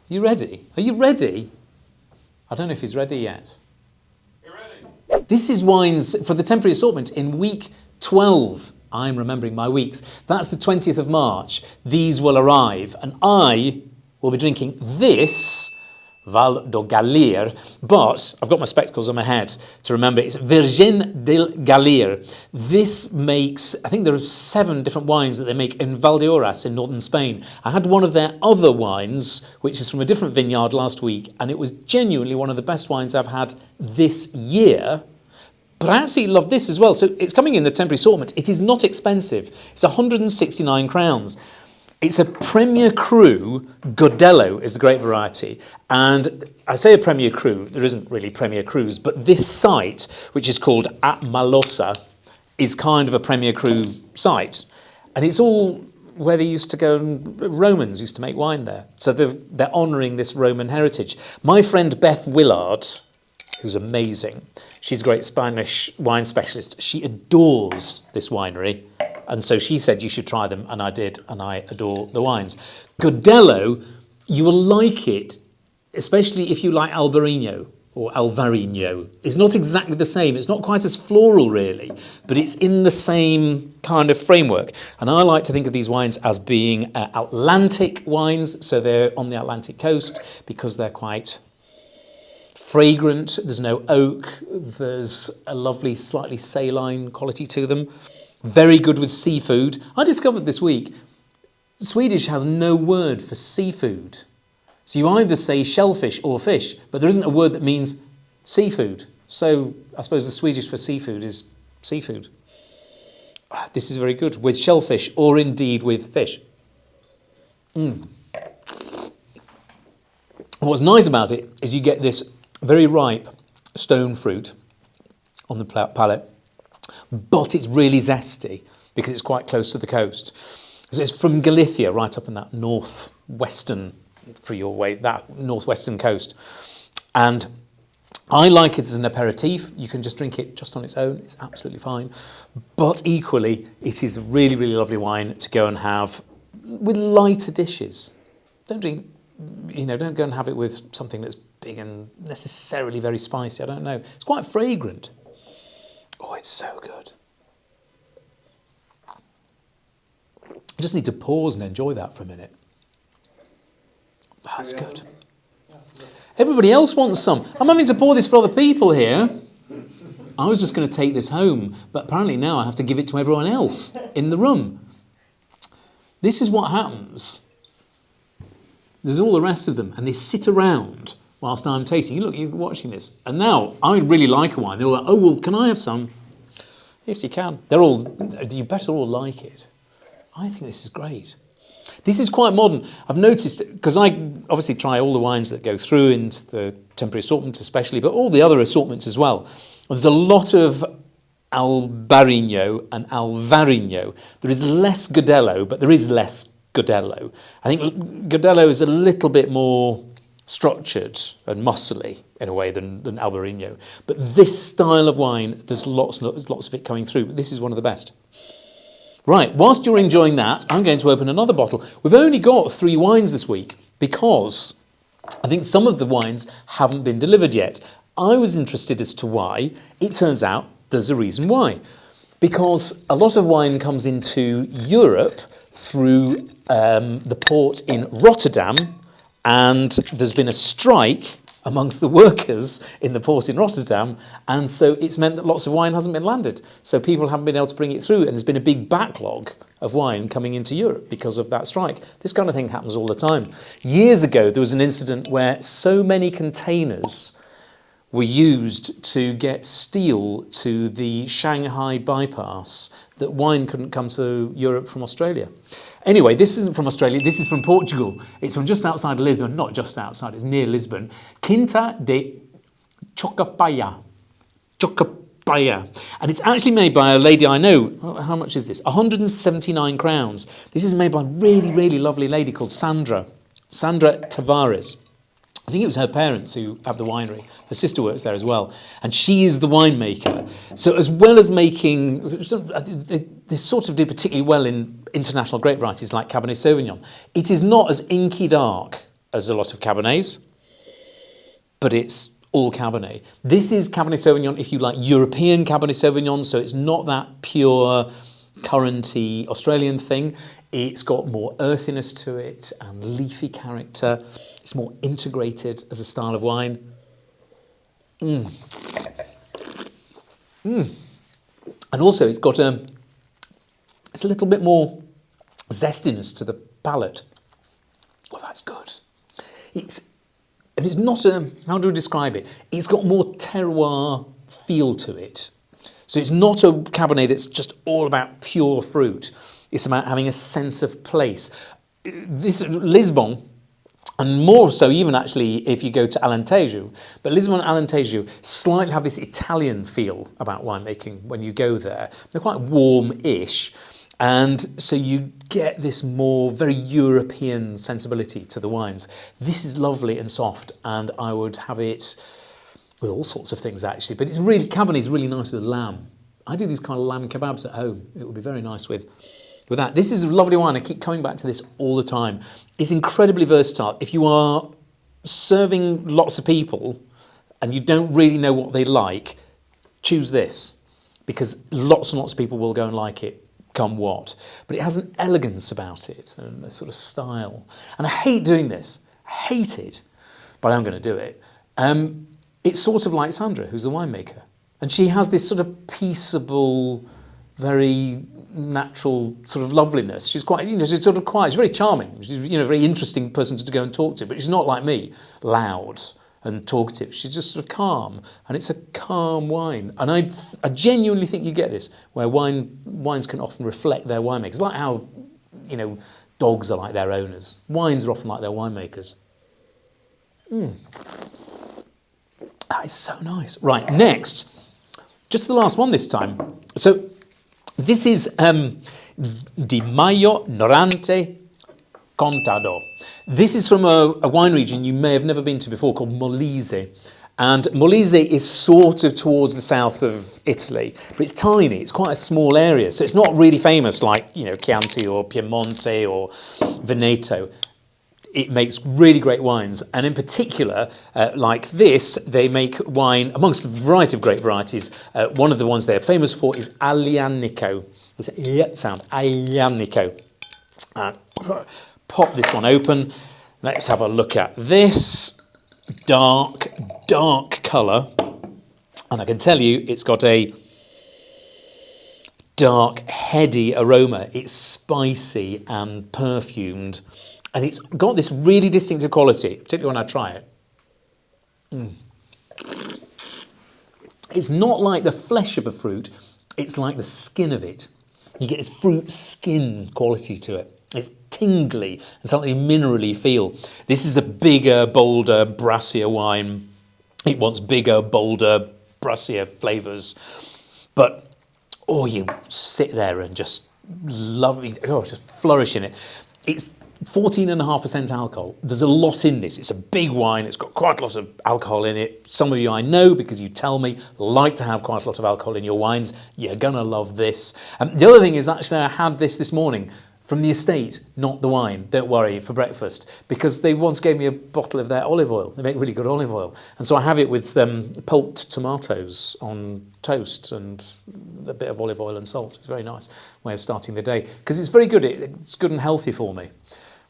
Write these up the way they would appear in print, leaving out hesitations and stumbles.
You ready? Are you ready? I don't know if he's ready yet. You're ready. This is wines for the temporary assortment in week 12. I'm remembering my weeks. That's the 20th of March. These will arrive, and I will be drinking this Virgen del Galir, but I've got my spectacles on my head to remember it's Virgen del Galir. This makes, I think there are 7 different wines that they make in Valdeorras in northern Spain. I had one of their other wines, which is from a different vineyard last week, and it was genuinely one of the best wines I've had this year. But I absolutely love this as well. So it's coming in the temporary assortment. It is not expensive. It's 169 crowns. It's a Premier Cru. Godello is the grape variety. And I say a Premier Cru, there isn't really Premier Crus, but this site, which is called At Malosa, is kind of a Premier Cru site. And it's all where they used to go, and Romans used to make wine there. So they're honouring this Roman heritage. My friend Beth Willard, who's amazing, she's a great Spanish wine specialist. She adores this winery. And so she said you should try them, and I did, and I adore the wines. Godello, you will like it, especially if you like Albarino or Alvarinho. It's not exactly the same. It's not quite as floral, really, but it's in the same kind of framework. And I like to think of these wines as being Atlantic wines, so they're on the Atlantic coast because they're quite fragrant. There's no oak. There's a lovely, slightly saline quality to them. Very good with seafood. I discovered this week, Swedish has no word for seafood. So you either say shellfish or fish, but there isn't a word that means seafood. So I suppose the Swedish for seafood is seafood. This is very good with shellfish or indeed with fish. What's nice about it is you get this very ripe stone fruit on the palate, but it's really zesty because it's quite close to the coast. So it's from Galicia, right up in that northwestern, for your way, that northwestern coast. And I like it as an aperitif. You can just drink it just on its own. It's absolutely fine. But equally, it is a really, really lovely wine to go and have with lighter dishes. Don't go and have it with something that's big and necessarily very spicy. I don't know. It's quite fragrant. Oh, it's so good. I just need to pause and enjoy that for a minute. That's good. Everybody else wants some. I'm having to pour this for other people here. I was just going to take this home, but apparently now I have to give it to everyone else in the room. This is what happens. There's all the rest of them, and they sit around whilst I'm tasting. Look, you're watching this. And now, I really like a wine. They're all like, oh, well, can I have some? Yes, you can. You better all like it. I think this is great. This is quite modern. I've noticed, because I obviously try all the wines that go through into the temporary assortment especially, but all the other assortments as well. There's a lot of Albarino and Alvarinho. There is less Godello, but there is less Godello. I think Godello is a little bit more structured and muscly in a way than Albarino. But this style of wine, there's lots of it coming through. But this is one of the best. Right, whilst you're enjoying that, I'm going to open another bottle. We've only got 3 wines this week because I think some of the wines haven't been delivered yet. I was interested as to why. It turns out there's a reason why. Because a lot of wine comes into Europe through the port in Rotterdam, and there's been a strike amongst the workers in the port in Rotterdam, and so it's meant that lots of wine hasn't been landed. So people haven't been able to bring it through, and there's been a big backlog of wine coming into Europe because of that strike. This kind of thing happens all the time. Years ago, there was an incident where so many containers were used to get steel to the Shanghai bypass that wine couldn't come to Europe from Australia. Anyway, this isn't from Australia, this is from Portugal. It's from just outside of Lisbon, not just outside, it's near Lisbon. Quinta de Chocapalha. And it's actually made by a lady I know. How much is this? 179 crowns. This is made by a really, really lovely lady called Sandra Tavares. I think it was her parents who have the winery. Her sister works there as well. And she is the winemaker. So as well as making, they sort of do particularly well in international grape varieties like Cabernet Sauvignon. It is not as inky dark as a lot of Cabernets, but it's all Cabernet. This is Cabernet Sauvignon, if you like, European Cabernet Sauvignon, so it's not that pure, currenty Australian thing. It's got more earthiness to it and leafy character. It's more integrated as a style of wine. And also it's got it's a little bit more zestiness to the palate. Oh, that's good. It's not how do I describe it? It's got more terroir feel to it. So it's not a Cabernet that's just all about pure fruit. It's about having a sense of place. This Lisbon, and more so even actually if you go to Alentejo, but Lisbon and Alentejo slightly have this Italian feel about winemaking when you go there. They're quite warm-ish, and so you get this more very European sensibility to the wines. This is lovely and soft, and I would have it with all sorts of things actually, but Cabernet is really nice with lamb. I do these kind of lamb kebabs at home. It would be very nice with that. This is a lovely wine. I keep coming back to this all the time. It's incredibly versatile. If you are serving lots of people and you don't really know what they like, choose this, because lots and lots of people will go and like it come what. But it has an elegance about it and a sort of style. And I hate doing this. I hate it, but I'm going to do it. It's sort of like Sandra, who's a winemaker. And she has this sort of peaceable, very natural sort of loveliness. She's quite, she's sort of quiet. She's very charming. She's, a very interesting person to go and talk to, but she's not like me, loud and talkative. She's just sort of calm, and it's a calm wine. And I genuinely think you get this, where wines can often reflect their winemakers. Like how, dogs are like their owners. Wines are often like their winemakers. That is so nice. Right, next, just the last one this time. So this is Di Maio Norante Contado. This is from a wine region you may have never been to before called Molise. And Molise is sort of towards the south of Italy, but it's tiny. It's quite a small area. So it's not really famous like, Chianti or Piemonte or Veneto. It makes really great wines. And in particular, like this, they make wine amongst a variety of great varieties. One of the ones they're famous for is Aglianico. It's a sound, Aglianico. Pop this one open. Let's have a look at this. Dark colour. And I can tell you it's got a dark, heady aroma. It's spicy and perfumed. And it's got this really distinctive quality, particularly when I try it. It's not like the flesh of a fruit, it's like the skin of it. You get this fruit skin quality to it. It's tingly and something minerally feel. This is a bigger, bolder, brassier wine. It wants bigger, bolder, brassier flavours. But, you sit there and just just flourish in it. It's 14.5% alcohol. There's a lot in this. It's a big wine. It's got quite a lot of alcohol in it. Some of you I know, because you tell me, like to have quite a lot of alcohol in your wines. You're going to love this. The other thing is, actually, I had this morning from the estate, not the wine, don't worry, for breakfast, because they once gave me a bottle of their olive oil. They make really good olive oil. And so I have it with pulped tomatoes on toast and a bit of olive oil and salt. It's a very nice way of starting the day, because it's very good. It's good and healthy for me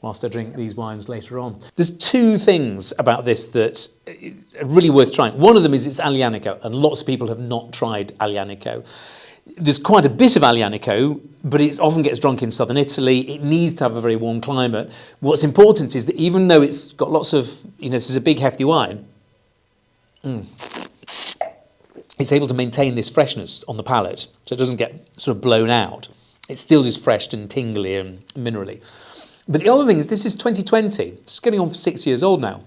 whilst I drink these wines later on. There's two things about this that are really worth trying. One of them is it's Aglianico, and lots of people have not tried Aglianico. There's quite a bit of Aglianico, but it often gets drunk in southern Italy. It needs to have a very warm climate. What's important is that even though it's got lots of, this is a big hefty wine, it's able to maintain this freshness on the palate, so it doesn't get sort of blown out. It still is fresh and tingly and minerally. But the other thing is, this is 2020. It's getting on for 6 years old now.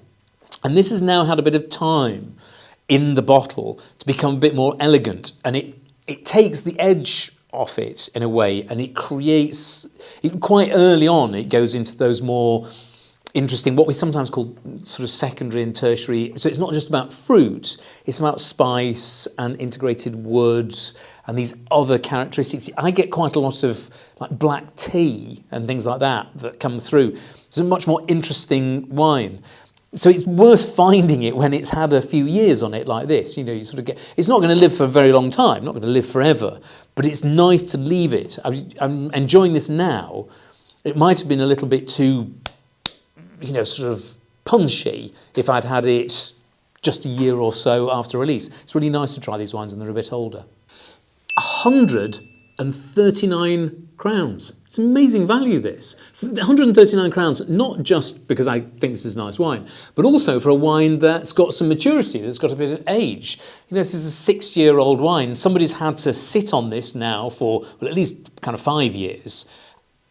And this has now had a bit of time in the bottle to become a bit more elegant. And it takes the edge off it in a way, and it creates, quite early on, it goes into those more interesting, what we sometimes call sort of secondary and tertiary. So it's not just about fruit, it's about spice and integrated woods and these other characteristics. I get quite a lot of like black tea and things like that come through. It's a much more interesting wine. So it's worth finding it when it's had a few years on it like this. You sort of get, it's not going to live for a very long time, not going to live forever, but it's nice to leave it. I'm enjoying this now. It might have been a little bit too, sort of punchy if I'd had it just a year or so after release. It's really nice to try these wines when they're a bit older. 139 crowns. It's amazing value, this. 139 crowns, not just because I think this is nice wine, but also for a wine that's got some maturity, that's got a bit of age. This is a 6-year-old wine. Somebody's had to sit on this now for, well, at least kind of 5 years,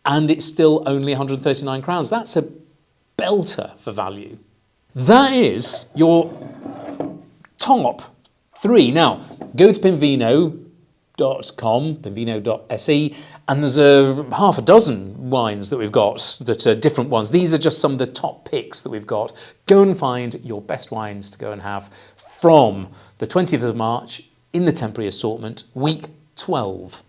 and it's still only 139 crowns. That's a belter for value. That is your top 3. Now, go to pinvino.se, and there's half a dozen wines that we've got that are different ones. These are just some of the top picks that we've got. Go and find your best wines to go and have from the 20th of March in the temporary assortment, week 12.